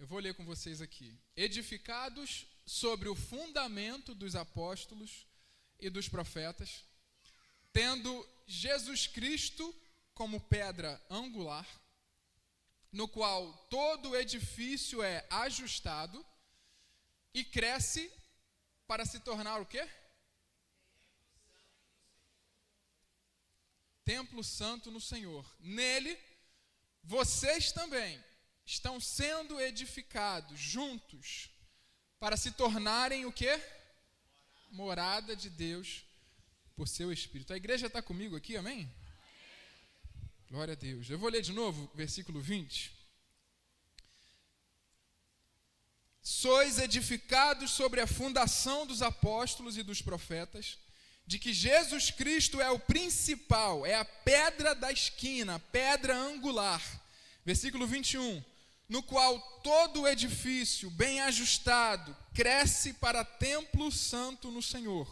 Eu vou ler com vocês aqui. Edificados sobre o fundamento dos apóstolos e dos profetas, tendo Jesus Cristo como pedra angular, no qual todo o edifício é ajustado e cresce para se tornar o quê? Templo santo no Senhor. Nele, vocês também estão sendo edificados juntos para se tornarem o quê? Morada de Deus por seu Espírito. A igreja está comigo aqui, amém? Glória a Deus. Eu vou ler de novo o versículo 20. Sois edificados sobre a fundação dos apóstolos e dos profetas, de que Jesus Cristo é o principal, é a pedra da esquina, a pedra angular. Versículo 21. No qual todo o edifício, bem ajustado, cresce para templo santo no Senhor,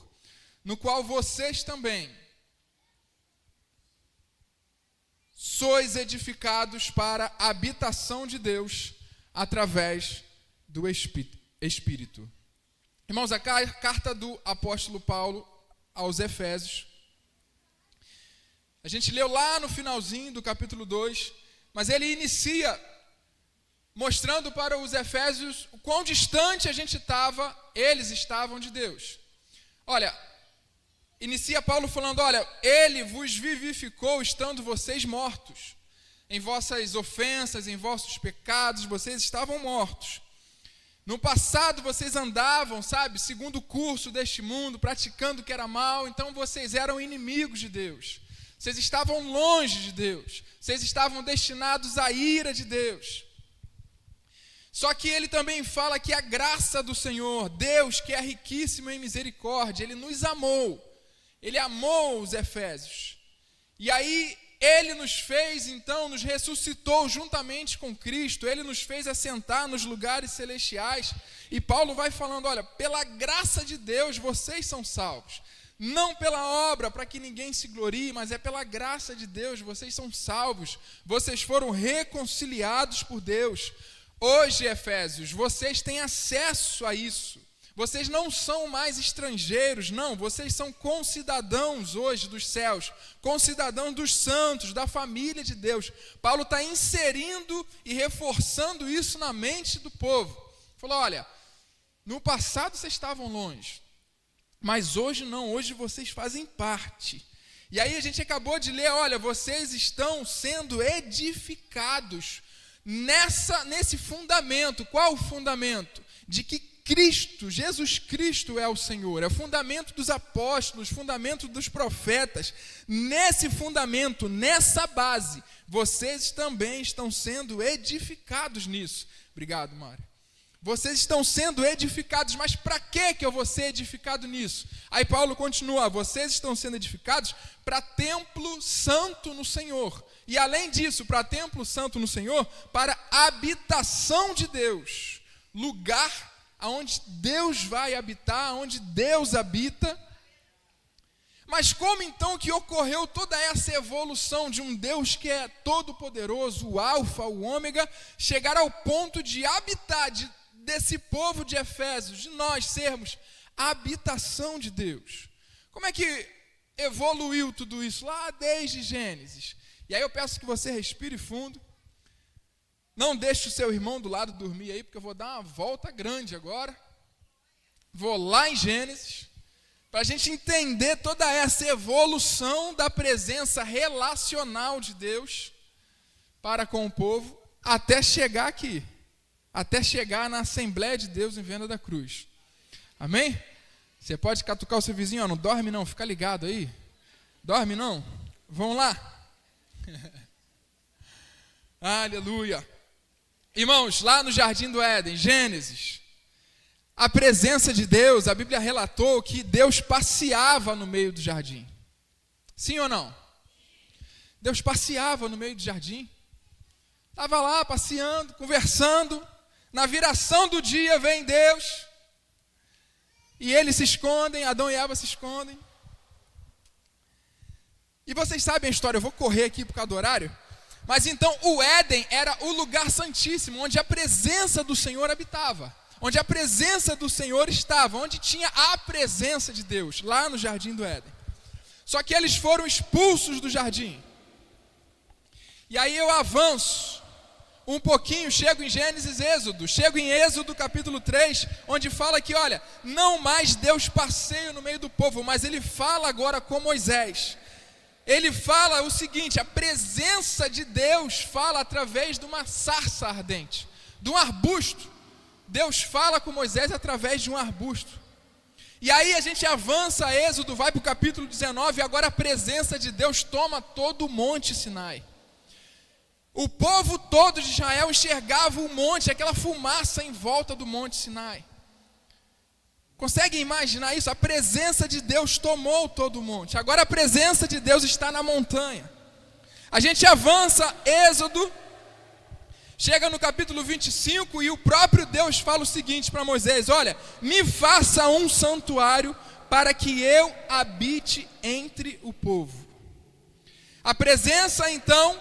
no qual vocês também sois edificados para a habitação de Deus através do Espírito. Irmãos, a carta do apóstolo Paulo aos Efésios, a gente leu lá no finalzinho do capítulo 2, mas ele inicia mostrando para os Efésios o quão distante eles estavam de Deus. Olha, inicia Paulo falando, olha, ele vos vivificou estando vocês mortos. Em vossas ofensas, em vossos pecados, vocês estavam mortos. No passado vocês andavam, segundo o curso deste mundo, praticando o que era mal, então vocês eram inimigos de Deus. Vocês estavam longe de Deus. Vocês estavam destinados à ira de Deus. Só que ele também fala que a graça do Senhor, Deus que é riquíssimo em misericórdia, ele nos amou. Ele amou os Efésios. E aí ele nos fez, então, nos ressuscitou juntamente com Cristo. Ele nos fez assentar nos lugares celestiais. E Paulo vai falando, olha, pela graça de Deus vocês são salvos. Não pela obra, para que ninguém se glorie, mas é pela graça de Deus, vocês são salvos. Vocês foram reconciliados por Deus. Hoje, Efésios, vocês têm acesso a isso. Vocês não são mais estrangeiros, não. Vocês são concidadãos hoje dos céus, concidadãos dos santos, da família de Deus. Paulo está inserindo e reforçando isso na mente do povo. Falou, olha, no passado vocês estavam longe, mas hoje não, hoje vocês fazem parte. E aí a gente acabou de ler, olha, vocês estão sendo edificados nesse fundamento. Qual o fundamento? De que Cristo, Jesus Cristo é o Senhor, é o fundamento dos apóstolos, fundamento dos profetas. Nesse fundamento, nessa base, vocês também estão sendo edificados nisso. Obrigado, Mário. Vocês estão sendo edificados, mas para que eu vou ser edificado nisso? Aí Paulo continua, vocês estão sendo edificados para templo santo no Senhor. E além disso, para templo santo no Senhor, para habitação de Deus. Lugar onde Deus vai habitar, onde Deus habita. Mas como então que ocorreu toda essa evolução de um Deus que é todo-poderoso, o alfa, o ômega, chegar ao ponto de habitar desse povo de Efésios, de nós sermos a habitação de Deus? Como é que evoluiu tudo isso lá desde Gênesis? E aí eu peço que você respire fundo. Não deixe o seu irmão do lado dormir aí, porque eu vou dar uma volta grande agora. Vou lá em Gênesis, para a gente entender toda essa evolução da presença relacional de Deus para com o povo, até chegar aqui, até chegar na Assembleia de Deus em Venda da Cruz. Amém? Você pode catucar o seu vizinho, ó, não dorme não, fica ligado aí. Dorme não? Vamos lá. Aleluia. Irmãos, lá no Jardim do Éden, Gênesis, a presença de Deus, a Bíblia relatou que Deus passeava no meio do jardim. Sim ou não? Deus passeava no meio do jardim. Estava lá passeando, conversando. Na viração do dia vem Deus. E eles se escondem, Adão e Eva se escondem. E vocês sabem a história, eu vou correr aqui por causa do horário. Mas então o Éden era o lugar santíssimo, onde a presença do Senhor habitava, onde a presença do Senhor estava, onde tinha a presença de Deus, lá no jardim do Éden. Só que eles foram expulsos do jardim. E aí eu avanço um pouquinho, chego em Gênesis, Êxodo, chego em Êxodo capítulo 3, onde fala que, olha, não mais Deus passeia no meio do povo, mas ele fala agora com Moisés. Ele fala o seguinte: a presença de Deus fala através de uma sarça ardente, de um arbusto. Deus fala com Moisés através de um arbusto. E aí a gente avança, Êxodo, vai para o capítulo 19, e agora a presença de Deus toma todo o monte Sinai. O povo todo de Israel enxergava o monte, aquela fumaça em volta do monte Sinai. Conseguem imaginar isso? A presença de Deus tomou todo o monte. Agora a presença de Deus está na montanha. A gente avança, Êxodo, chega no capítulo 25 e o próprio Deus fala o seguinte para Moisés: olha, me faça um santuário para que eu habite entre o povo. A presença então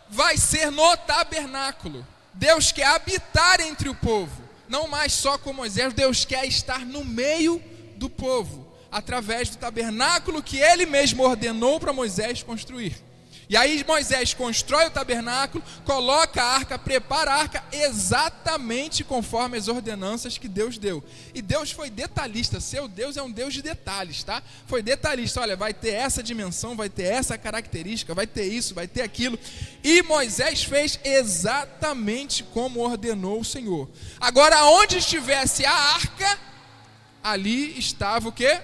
vai ser no tabernáculo. Deus quer habitar entre o povo, não mais só com Moisés. Deus quer estar no meio do povo, através do tabernáculo que ele mesmo ordenou para Moisés construir. E aí Moisés constrói o tabernáculo, coloca a arca, prepara a arca exatamente conforme as ordenanças que Deus deu. E Deus foi detalhista, seu Deus é um Deus de detalhes, tá? Foi detalhista, olha, vai ter essa dimensão, vai ter essa característica, vai ter isso, vai ter aquilo. E Moisés fez exatamente como ordenou o Senhor. Agora, onde estivesse a arca, ali estava o quê?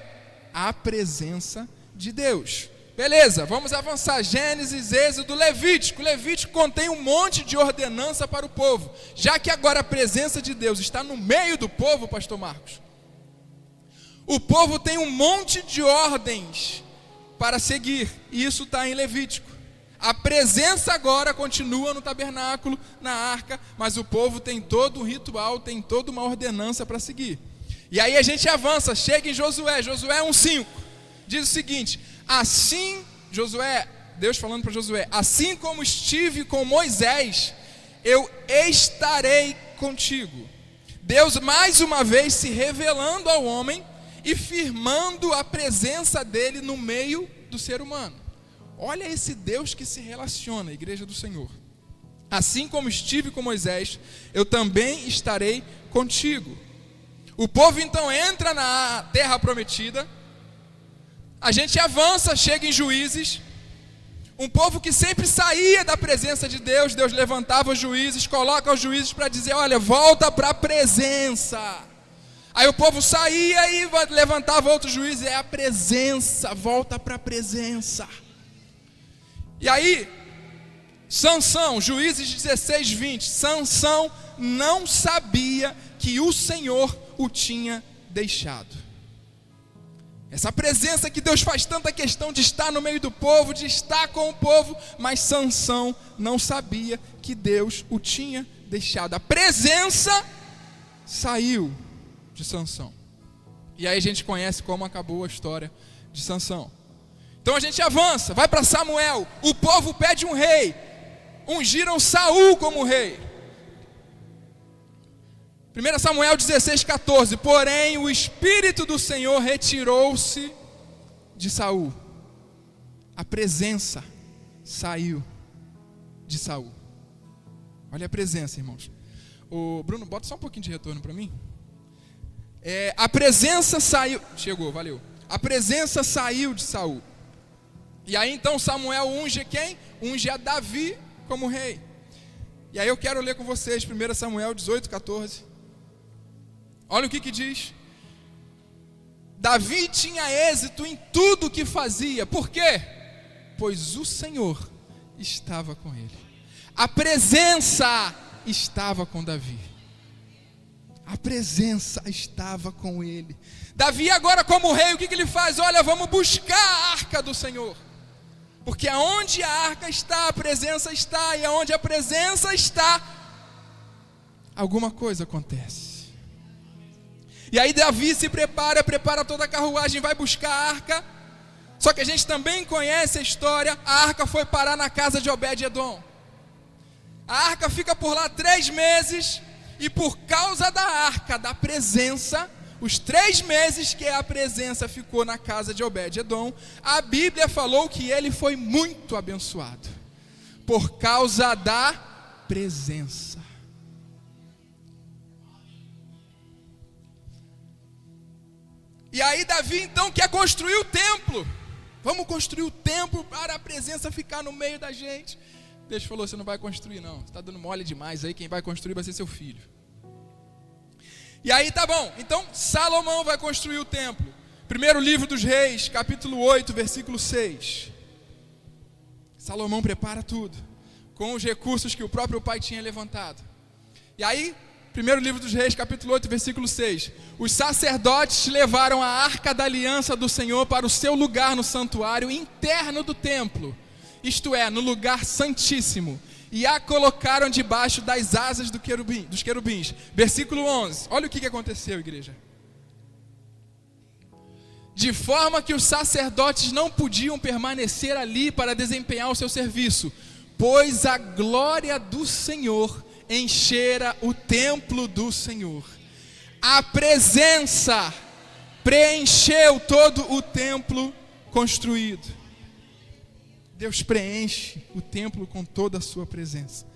A presença de Deus. Beleza, vamos avançar. Gênesis, Êxodo, Levítico. Levítico contém um monte de ordenança para o povo. Já que agora a presença de Deus está no meio do povo, pastor Marcos, o povo tem um monte de ordens para seguir. E isso está em Levítico. A presença agora continua no tabernáculo, na arca, mas o povo tem todo um ritual, tem toda uma ordenança para seguir. E aí a gente avança, chega em Josué, Josué 1,5. Diz o seguinte: assim, Josué, Deus falando para Josué, assim como estive com Moisés, eu estarei contigo. Deus mais uma vez se revelando ao homem e firmando a presença dele no meio do ser humano. Olha esse Deus que se relaciona, a igreja do Senhor. Assim como estive com Moisés, eu também estarei contigo. O povo então entra na terra prometida. A gente avança, chega em Juízes. Um povo que sempre saía da presença de Deus. Deus levantava os juízes, coloca os juízes para dizer: olha, volta para a presença. Aí o povo saía e levantava outros juízes. É a presença, volta para a presença. E aí, Sansão, Juízes 16, 20. Sansão não sabia que o Senhor o tinha deixado. Essa presença que Deus faz tanta questão de estar no meio do povo, de estar com o povo, mas Sansão não sabia que Deus o tinha deixado. A presença saiu de Sansão. E aí a gente conhece como acabou a história de Sansão. Então a gente avança, vai para Samuel. O povo pede um rei, ungiram Saul como rei. 1 Samuel 16, 14. Porém o Espírito do Senhor retirou-se de Saul. A presença saiu de Saul. Olha a presença, irmãos. O Bruno, bota só um pouquinho de retorno para mim. A presença saiu. Chegou, valeu. A presença saiu de Saul. E aí então Samuel unge quem? Unge a Davi como rei. E aí eu quero ler com vocês 1 Samuel 18, 14. Olha o que diz. Davi tinha êxito em tudo o que fazia. Por quê? Pois o Senhor estava com ele. A presença estava com Davi. A presença estava com ele. Davi agora como rei, o que ele faz? Olha, vamos buscar a arca do Senhor. Porque aonde a arca está, a presença está. E aonde a presença está, alguma coisa acontece. E aí Davi se prepara toda a carruagem, vai buscar a arca. Só que a gente também conhece a história. A arca foi parar na casa de Obed-Edom. A arca fica por lá 3 meses, e por causa da arca, da presença, os 3 meses que a presença ficou na casa de Obed-Edom, a Bíblia falou que ele foi muito abençoado, por causa da presença. E aí Davi então quer construir o templo. Vamos construir o templo para a presença ficar no meio da gente. Deus falou, você não vai construir não, você está dando mole demais aí, quem vai construir vai ser seu filho. E aí tá bom, então Salomão vai construir o templo. Primeiro livro dos Reis, capítulo 8, versículo 6. Salomão prepara tudo, com os recursos que o próprio pai tinha levantado. E aí, primeiro livro dos Reis, capítulo 8, versículo 6. Os sacerdotes levaram a arca da aliança do Senhor para o seu lugar no santuário interno do templo, isto é, no lugar santíssimo, e a colocaram debaixo das asas dos querubins. Versículo 11, olha o que aconteceu, igreja. De forma que os sacerdotes não podiam permanecer ali para desempenhar o seu serviço, pois a glória do Senhor enchera o templo do Senhor. A presença preencheu todo o templo construído. Deus preenche o templo com toda a sua presença.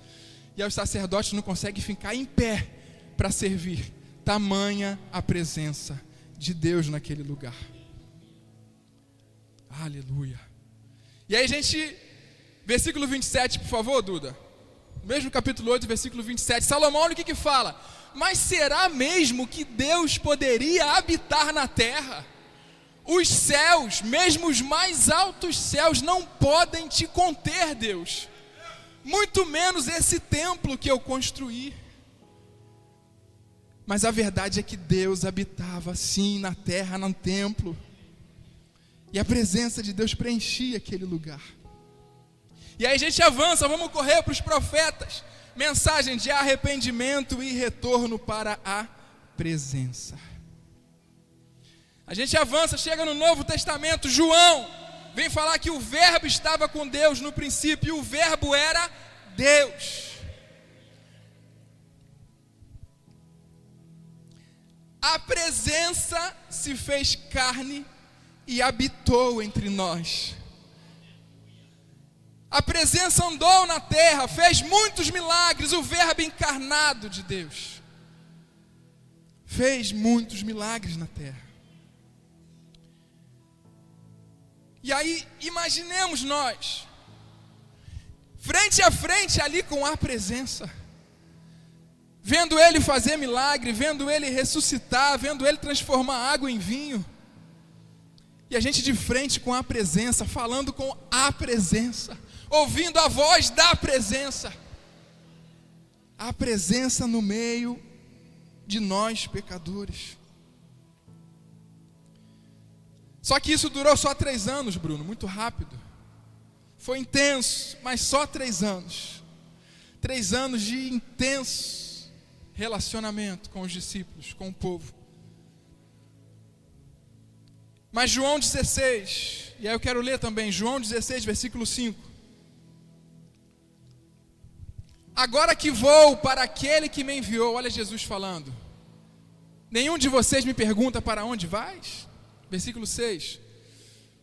E aí os sacerdotes não conseguem ficar em pé para servir. Tamanha a presença de Deus naquele lugar. Aleluia. E aí versículo 27, por favor, Duda. Mesmo capítulo 8, versículo 27. Salomão, olha o que fala. Mas será mesmo que Deus poderia habitar na terra? Os céus, mesmo os mais altos céus, não podem te conter, Deus. Muito menos esse templo que eu construí. Mas a verdade é que Deus habitava sim na terra, no templo. E a presença de Deus preenchia aquele lugar. E aí a gente avança, vamos correr para os profetas. Mensagem de arrependimento e retorno para a presença. A gente avança, chega no Novo Testamento, João vem falar que o verbo estava com Deus no princípio, e o verbo era Deus. A presença se fez carne e habitou entre nós. A presença andou na terra, fez muitos milagres, o verbo encarnado de Deus fez muitos milagres na terra. E aí, imaginemos nós, frente a frente ali com a presença, vendo Ele fazer milagre, vendo Ele ressuscitar, vendo Ele transformar água em vinho, e a gente de frente com a presença, falando com a presença, ouvindo a voz da presença, a presença no meio de nós pecadores. Só que isso durou só 3 anos, Bruno, muito rápido. Foi intenso, mas só 3 anos. 3 anos de intenso relacionamento com os discípulos, com o povo. Mas João 16, e aí eu quero ler também, João 16, versículo 5. Agora que vou para aquele que me enviou, olha Jesus falando. Nenhum de vocês me pergunta para onde vais? Versículo 6.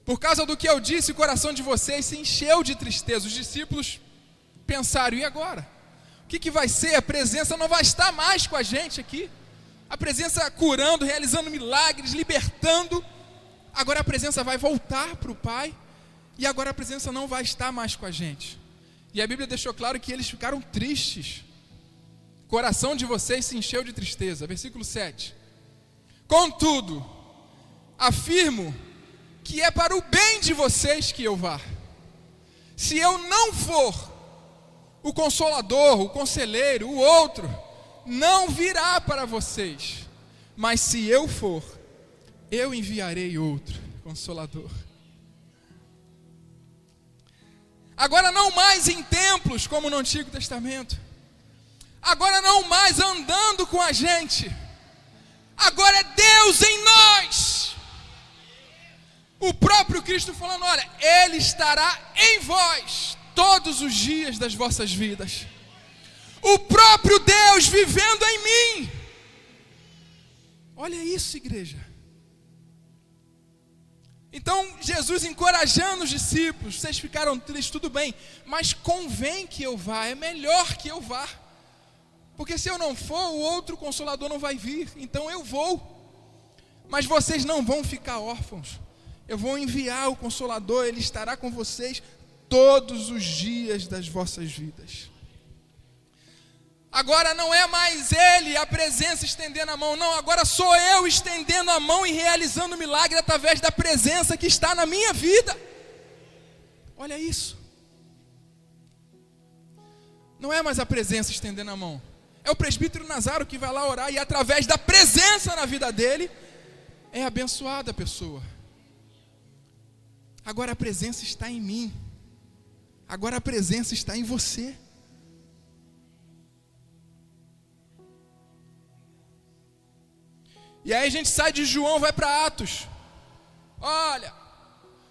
Por causa do que eu disse, o coração de vocês se encheu de tristeza. Os discípulos pensaram, e agora? O que vai ser? A presença não vai estar mais com a gente aqui. A presença curando, realizando milagres, libertando. Agora a presença vai voltar para o Pai. E agora a presença não vai estar mais com a gente. E a Bíblia deixou claro que eles ficaram tristes. O coração de vocês se encheu de tristeza. Versículo 7. Contudo, afirmo que é para o bem de vocês que eu vá. Se eu não for, o Consolador, o Conselheiro, o outro, não virá para vocês. Mas se eu for, eu enviarei outro Consolador. Agora não mais em templos como no Antigo Testamento. Agora não mais andando com a gente. Agora é Deus em nós. O próprio Cristo falando, olha, Ele estará em vós todos os dias das vossas vidas. o próprio Deus vivendo em mim. Olha isso, igreja. Então, Jesus encorajando os discípulos, vocês ficaram tristes, tudo bem, mas convém que eu vá, é melhor que eu vá. Porque se eu não for, o outro Consolador não vai vir, então eu vou. Mas vocês não vão ficar órfãos. Eu vou enviar o Consolador, Ele estará com vocês todos os dias das vossas vidas. Agora não é mais Ele, a presença, estendendo a mão. Não, agora sou eu estendendo a mão e realizando o milagre através da presença que está na minha vida. Olha isso. Não é mais a presença estendendo a mão. É o presbítero Nazaro que vai lá orar e através da presença na vida dele, é abençoada a pessoa. Agora a presença está em mim. Agora a presença está em você. E aí a gente sai de João, vai para Atos. Olha,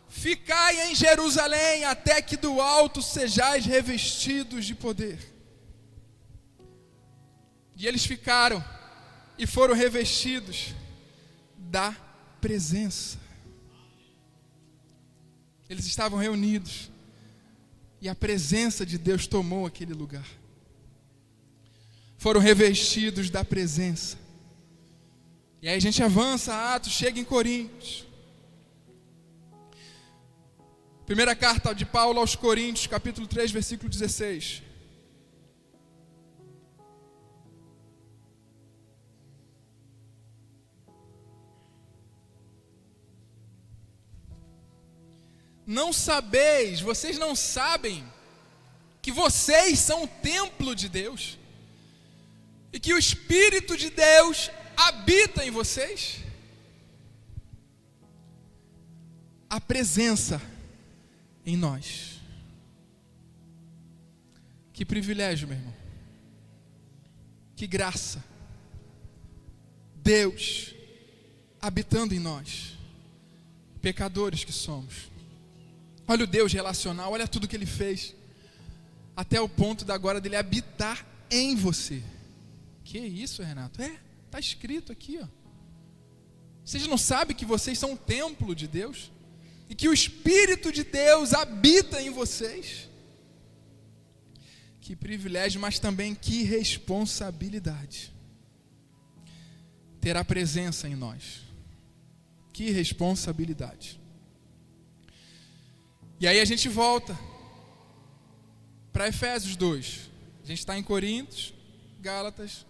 ficai em Jerusalém até que do alto sejais revestidos de poder. E eles ficaram e foram revestidos da presença. Eles estavam reunidos e a presença de Deus tomou aquele lugar. Foram revestidos da presença. E aí a gente avança, Atos, chega em Coríntios. Primeira carta de Paulo aos Coríntios, capítulo 3, versículo 16. Não sabeis, vocês não sabem que vocês são o templo de Deus e que o Espírito de Deus habita em vocês? A presença em nós. Que privilégio, meu irmão. Que graça. Deus habitando em nós, pecadores que somos. Olha o Deus relacional, olha tudo que Ele fez, até o ponto da agora dele habitar em você. Que isso, Renato? Está escrito aqui, ó. Vocês não sabem que vocês são um templo de Deus? E que o Espírito de Deus habita em vocês? Que privilégio, mas também que responsabilidade. Ter a presença em nós. Que responsabilidade. E aí a gente volta para Efésios 2. A gente está em Coríntios, Gálatas,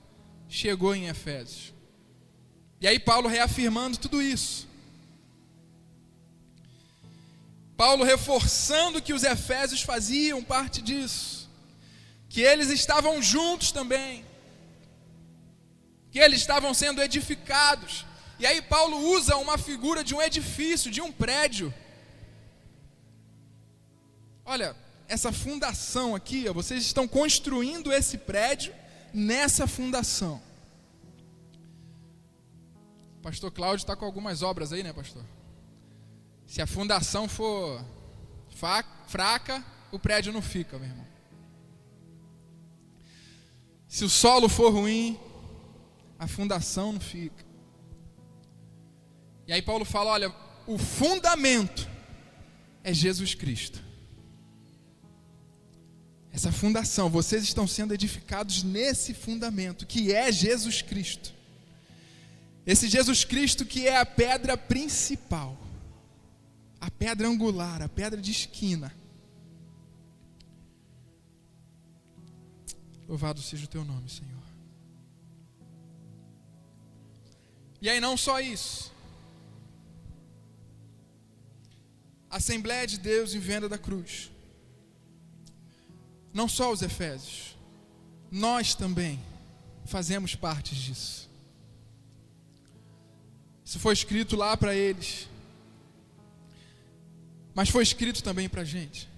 chegou em Efésios. E aí Paulo reafirmando tudo isso. Paulo reforçando que os efésios faziam parte disso. Que eles estavam juntos também. Que eles estavam sendo edificados. E aí Paulo usa uma figura de um edifício, de um prédio. Olha, essa fundação aqui, ó, vocês estão construindo esse prédio nessa fundação. O pastor Cláudio está com algumas obras aí, né, pastor? Se a fundação for fraca, o prédio não fica, meu irmão. Se o solo for ruim, a fundação não fica. E aí Paulo fala, olha, o fundamento é Jesus Cristo. Essa fundação, vocês estão sendo edificados nesse fundamento, que é Jesus Cristo. Esse Jesus Cristo que é a pedra principal, a pedra angular, a pedra de esquina. Louvado seja o teu nome, Senhor. E aí não só isso. Assembleia de Deus em Venda da Cruz. Não só os efésios, nós também fazemos parte disso. Isso foi escrito lá para eles, mas foi escrito também para a gente.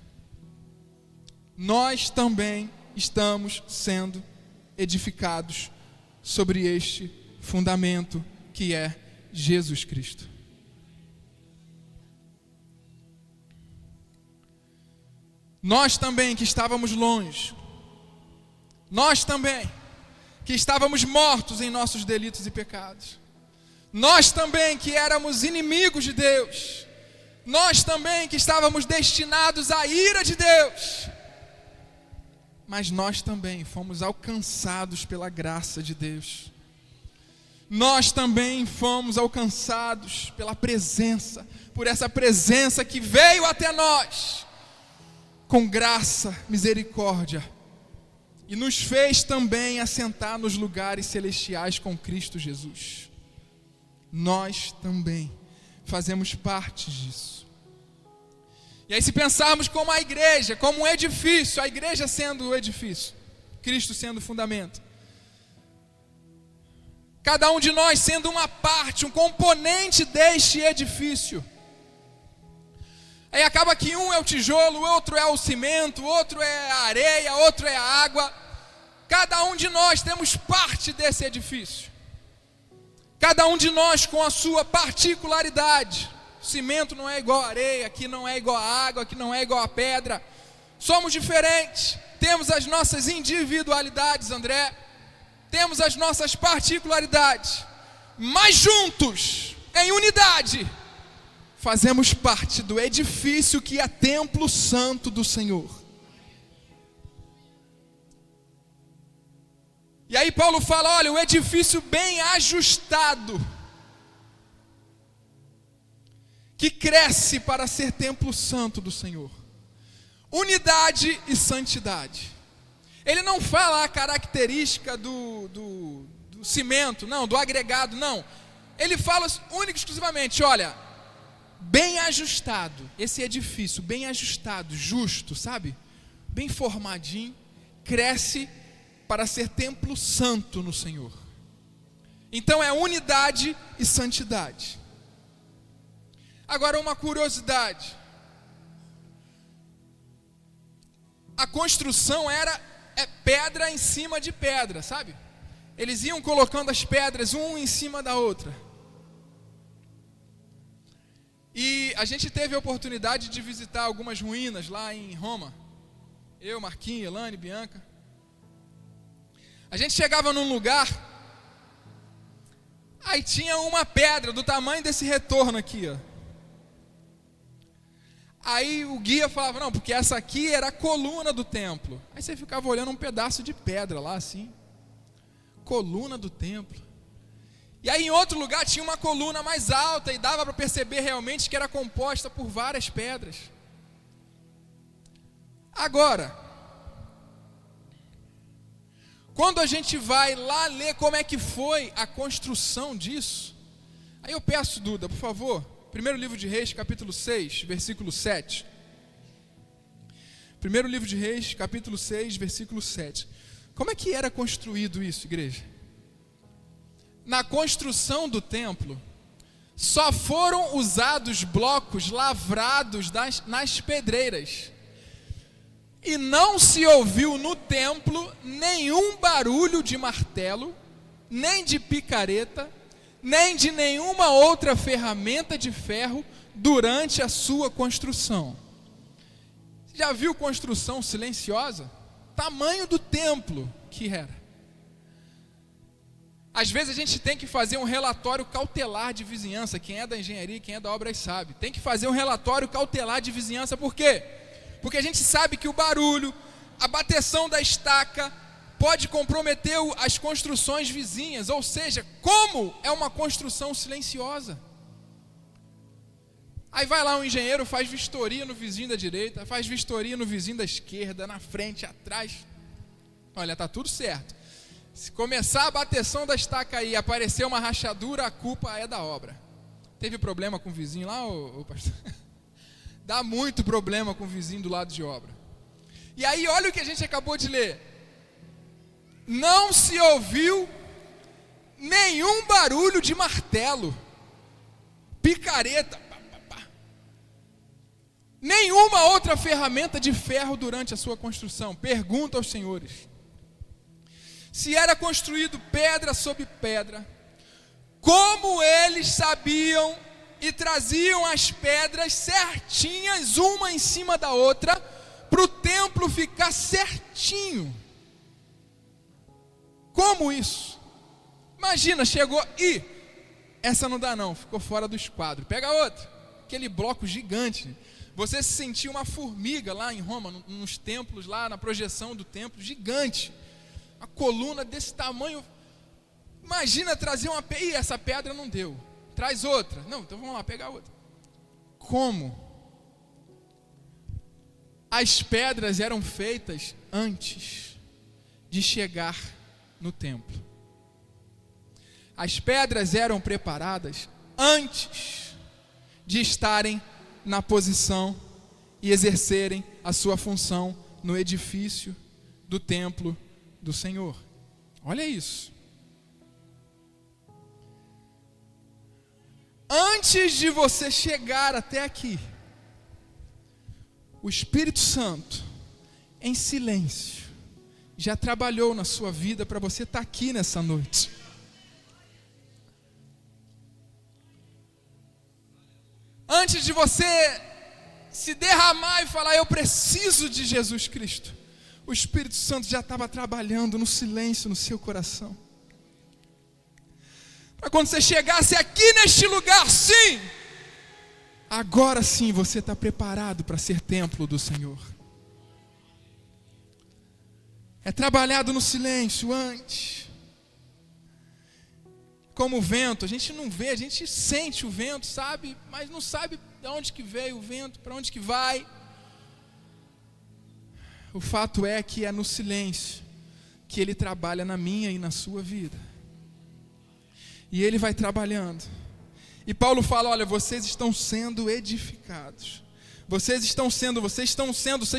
Nós também estamos sendo edificados sobre este fundamento que é Jesus Cristo. Nós também que estávamos longe, Nós também, que estávamos mortos em nossos delitos e pecados. Nós também, que éramos inimigos de Deus. Nós também, que estávamos destinados à ira de Deus. Mas nós também fomos alcançados pela graça de Deus. Nós também fomos alcançados pela presença, por essa presença que veio até nós, com graça, misericórdia, e nos fez também assentar nos lugares celestiais com Cristo Jesus. Nós também fazemos parte disso. E aí, se pensarmos como a igreja, como um edifício, a igreja sendo o edifício, Cristo sendo o fundamento, cada um de nós sendo uma parte, um componente deste edifício. Aí acaba que um é o tijolo, o outro é o cimento, o outro é a areia, o outro é a água. Cada um de nós temos parte desse edifício. Cada um de nós com a sua particularidade. O cimento não é igual a areia, aqui não é igual a água, aqui não é igual a pedra. Somos diferentes, temos as nossas individualidades, André. Temos as nossas particularidades, mas juntos, em unidade, fazemos parte do edifício que é templo santo do Senhor. E aí Paulo fala, olha, o edifício bem ajustado, que cresce para ser templo santo do Senhor. Unidade e santidade. Ele não fala a característica do cimento, não, do agregado, não. Ele fala única e exclusivamente, olha, bem ajustado, esse edifício, bem ajustado, justo, sabe? Bem formadinho, cresce para ser templo santo no Senhor. Então é unidade e santidade. Agora uma curiosidade. A construção é pedra em cima de pedra, sabe? Eles iam colocando as pedras um em cima da outra. E a gente teve a oportunidade de visitar algumas ruínas lá em Roma. Eu, Marquinhos, Elane, Bianca. A gente chegava num lugar, aí tinha uma pedra do tamanho desse retorno aqui, ó. Aí o guia falava, não, porque essa aqui era a coluna do templo. Aí você ficava olhando um pedaço de pedra lá assim, coluna do templo. E aí em outro lugar tinha uma coluna mais alta e dava para perceber realmente que era composta por várias pedras. Agora, quando a gente vai lá ler como é que foi a construção disso, aí eu peço, Duda, por favor, primeiro livro de Reis, capítulo 6, versículo 7. Primeiro livro de Reis, capítulo 6, versículo 7. Como é que era construído isso, igreja? Na construção do templo, só foram usados blocos lavrados nas pedreiras. E não se ouviu no templo nenhum barulho de martelo, nem de picareta, nem de nenhuma outra ferramenta de ferro durante a sua construção. Você já viu construção silenciosa? Tamanho do templo que era. Às vezes a gente tem que fazer um relatório cautelar de vizinhança. Quem é da engenharia, quem é da obra sabe. Tem que fazer um relatório cautelar de vizinhança. Por quê? Porque a gente sabe que o barulho, a bateção da estaca pode comprometer as construções vizinhas. Ou seja, como é uma construção silenciosa. Aí vai lá um engenheiro, faz vistoria no vizinho da direita, faz vistoria no vizinho da esquerda, na frente, atrás. Olha, está tudo certo. Se começar a bateção da estaca aí e aparecer uma rachadura, a culpa é da obra. Teve problema com o vizinho lá, ô pastor? Dá muito problema com o vizinho do lado de obra. E aí olha o que a gente acabou de ler. Não se ouviu nenhum barulho de martelo, picareta, nenhuma outra ferramenta de ferro durante a sua construção. Pergunta aos senhores. Se era construído pedra sobre pedra, como eles sabiam e traziam as pedras certinhas, uma em cima da outra, para o templo ficar certinho? Como isso? Imagina, chegou e essa não dá não, ficou fora do esquadro. Pega outra, aquele bloco gigante. Você se sentia uma formiga lá em Roma, nos templos, lá na projeção do templo, gigante. Uma coluna desse tamanho. Imagina trazer uma pedra, e essa pedra não deu. Traz outra. Não, então vamos lá, pegar outra. Como? As pedras eram feitas antes de chegar no templo. As pedras eram preparadas antes de estarem na posição e exercerem a sua função no edifício do templo do Senhor. Olha isso. Antes de você chegar até aqui, o Espírito Santo, em silêncio, já trabalhou na sua vida para você estar aqui nessa noite. Antes de você se derramar e falar, eu preciso de Jesus Cristo, o Espírito Santo já estava trabalhando no silêncio no seu coração. Para quando você chegasse aqui neste lugar, sim, agora sim você está preparado para ser templo do Senhor. É trabalhado no silêncio antes. Como o vento, a gente não vê, a gente sente o vento, sabe? Mas não sabe de onde que veio o vento, para onde que vai. O fato é que é no silêncio que Ele trabalha na minha e na sua vida. E Ele vai trabalhando. E Paulo fala, olha, vocês estão sendo edificados. Vocês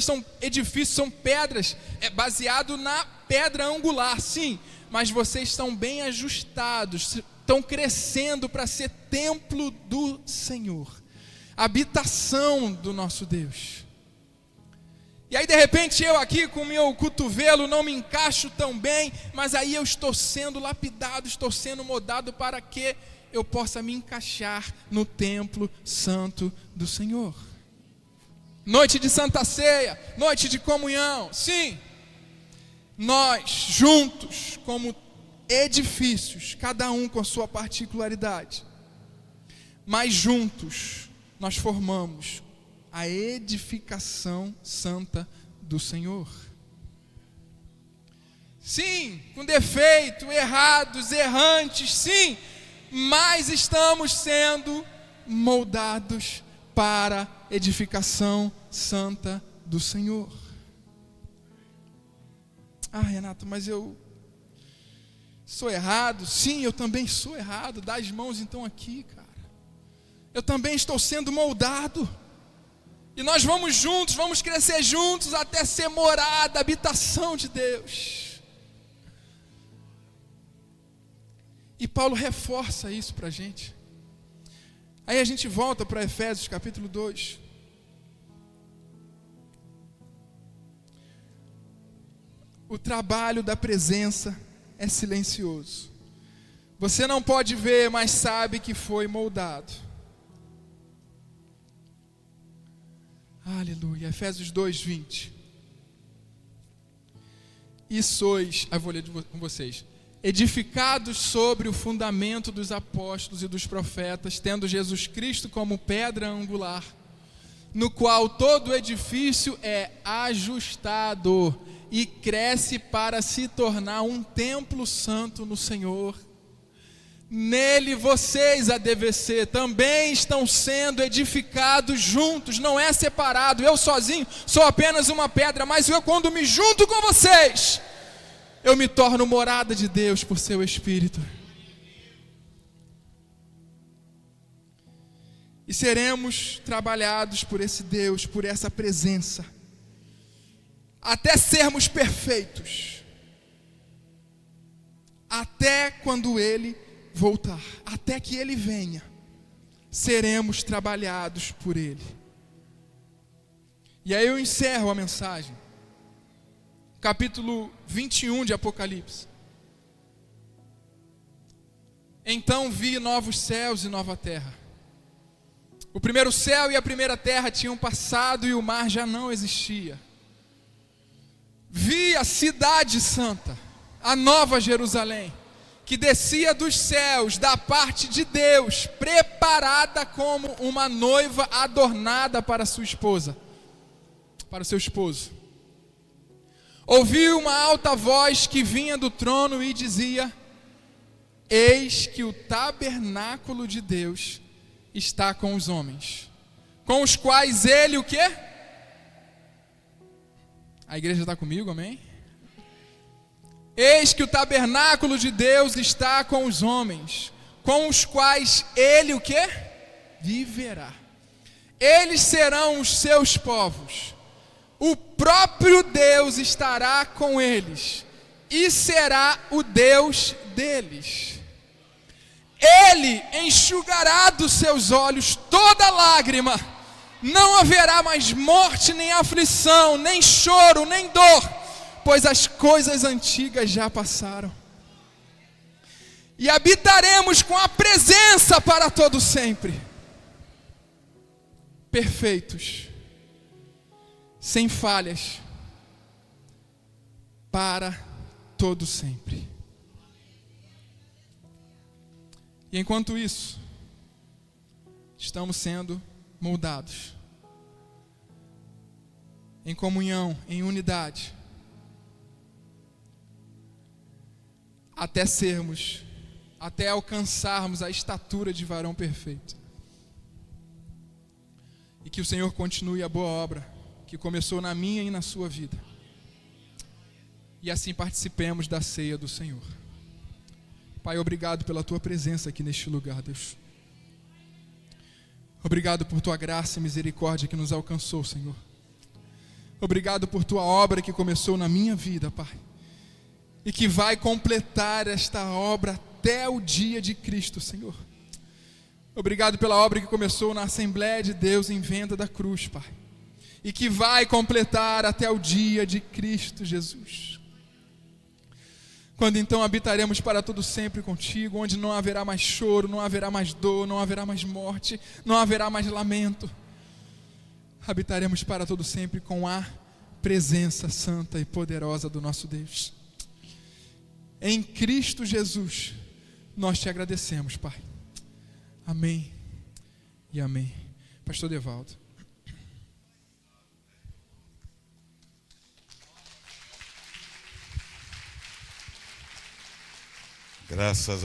são edifícios, são pedras, é baseado na pedra angular, sim. Mas vocês estão bem ajustados, estão crescendo para ser templo do Senhor, habitação do nosso Deus. E aí de repente eu aqui com o meu cotovelo não me encaixo tão bem, mas aí eu estou sendo lapidado, estou sendo moldado para que eu possa me encaixar no templo santo do Senhor. Noite de Santa Ceia, noite de comunhão, sim. Nós juntos, como edifícios, cada um com a sua particularidade, mas juntos nós formamos a edificação santa do Senhor. Sim, com defeito, errados, errantes, sim, mas estamos sendo moldados para a edificação santa do Senhor. Ah, Renato, mas eu sou errado. Sim, eu também sou errado. Dá as mãos então aqui, cara. Eu também estou sendo moldado. E nós vamos juntos, vamos crescer juntos até ser morada, habitação de Deus. E Paulo reforça isso para a gente. Aí a gente volta para Efésios capítulo 2. O trabalho da presença é silencioso. Você não pode ver, mas sabe que foi moldado. Aleluia. Efésios 2:20. E sois, eu vou ler com vocês, edificados sobre o fundamento dos apóstolos e dos profetas, tendo Jesus Cristo como pedra angular, no qual todo edifício é ajustado e cresce para se tornar um templo santo no Senhor. Nele vocês, a DVC, também estão sendo edificados juntos, não é separado. Eu sozinho sou apenas uma pedra, mas eu, quando me junto com vocês, eu me torno morada de Deus por seu Espírito. E seremos trabalhados por esse Deus, por essa presença, até sermos perfeitos, até quando Ele voltar, até que Ele venha, seremos trabalhados por Ele. E aí eu encerro a mensagem, capítulo 21 de Apocalipse. Então vi novos céus e nova terra. O primeiro céu e a primeira terra tinham passado e o mar já não existia. Vi a cidade santa, a nova Jerusalém, que descia dos céus da parte de Deus, preparada como uma noiva adornada para sua esposa, para o seu esposo. Ouvi uma alta voz que vinha do trono e dizia: eis que o tabernáculo de Deus está com os homens, com os quais ele o quê? A igreja está comigo, amém? Eis que o tabernáculo de Deus está com os homens, com os quais ele o quê? Viverá. Eles serão os seus povos. O próprio Deus estará com eles e será o Deus deles. Ele enxugará dos seus olhos toda lágrima. Não haverá mais morte, nem aflição, nem choro, nem dor, pois as coisas antigas já passaram. E habitaremos com a presença para todo sempre, perfeitos, sem falhas, para todo sempre. E enquanto isso, estamos sendo moldados em comunhão, em unidade, até alcançarmos a estatura de varão perfeito. E que o Senhor continue a boa obra que começou na minha e na sua vida. E assim participemos da ceia do Senhor. Pai, obrigado pela tua presença aqui neste lugar, Deus. Obrigado por tua graça e misericórdia que nos alcançou, Senhor. Obrigado por tua obra que começou na minha vida, Pai, e que vai completar esta obra até o dia de Cristo, Senhor. Obrigado pela obra que começou na Assembleia de Deus em Venda da Cruz, Pai, e que vai completar até o dia de Cristo Jesus. Quando então habitaremos para todo sempre contigo, onde não haverá mais choro, não haverá mais dor, não haverá mais morte, não haverá mais lamento. Habitaremos para todo sempre com a presença santa e poderosa do nosso Deus. Em Cristo Jesus, nós te agradecemos, Pai. Amém e amém. Pastor Devaldo. Graças a